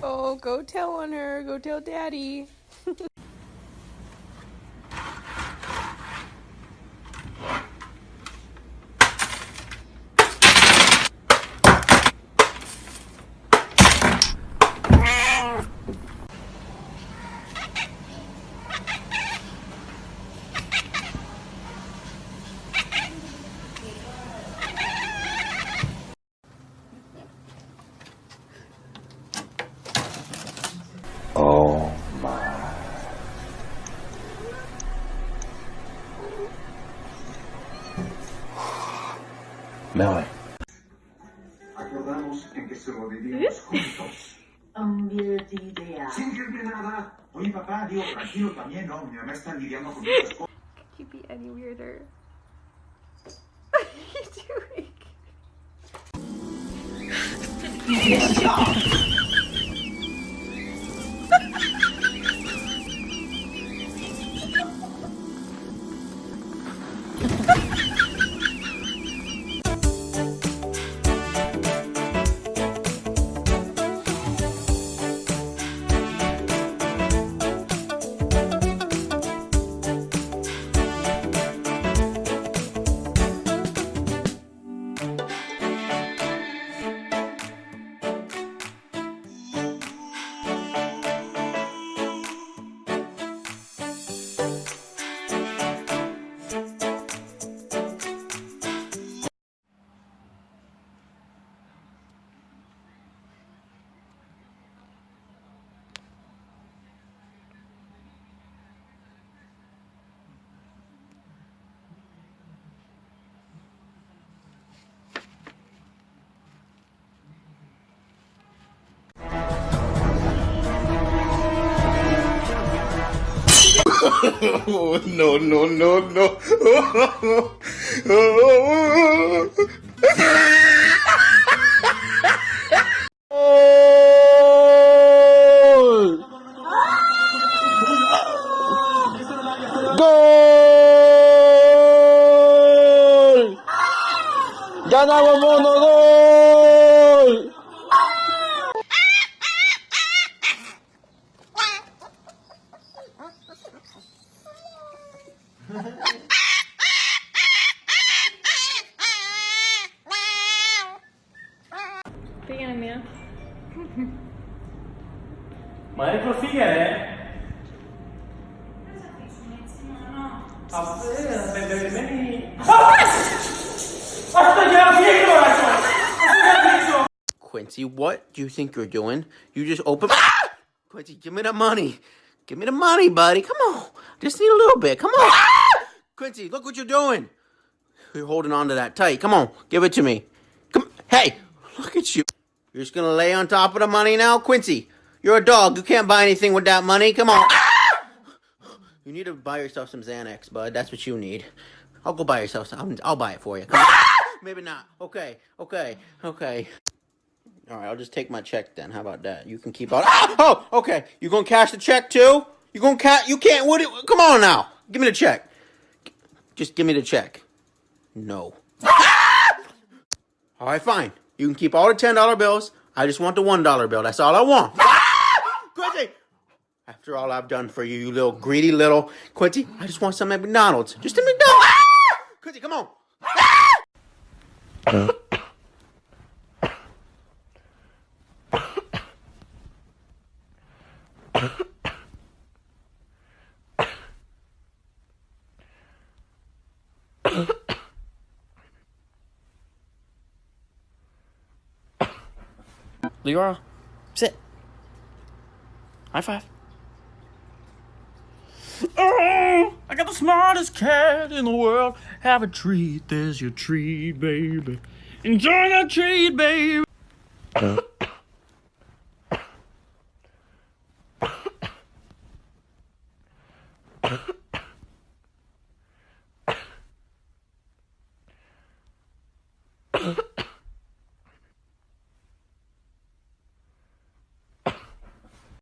Oh, go tell on her. Go tell Daddy. Oh my. Melanie. Acordamos en que sobrevivíamos juntos. Sin decirme nada. Oye, papá, digo, tranquilo también, ¿no? Mi mamá está lidiando con muchas cosas. Could you be any weirder? What are you doing? Oh, no, no, no, no. ¡Gol! ¡Ganamos, mono! ¡Gol! Pégale, mira. Maestro, sigue, Quincy, what do you think you're doing? You just open. Ah! Quincy, give me the money. Give me the money, buddy. Come on. Just need a little bit. Come on. Ah! Quincy, look what you're doing. You're holding on to that tight. Come on. Give it to me. Come. Hey, look at you. You're just going to lay on top of the money now? Quincy, you're a dog. You can't buy anything with that money. Come on. Ah! You need to buy yourself some Xanax, bud. That's what you need. I'll go buy yourself some. I'll buy it for you. Come on. Ah! Maybe not. Okay. All right, I'll just take my check then. How about that? You can keep out. Ah! Oh, okay. You gonna cash the check too? You gonna cash? You can't. Come on now. Give me the check. Just give me the check. No. Ah! All right, fine. You can keep all the $10 bills. I just want the $1 bill. That's all I want. Ah! Quincy! After all I've done for you, you little greedy little Quincy, I just want some at McDonald's. Just a McDonald's. Ah! Quincy, come on. Ah! Leora, sit. High five. Oh, I got the smartest cat in the world. Have a treat, there's your treat, baby. Enjoy that treat, baby.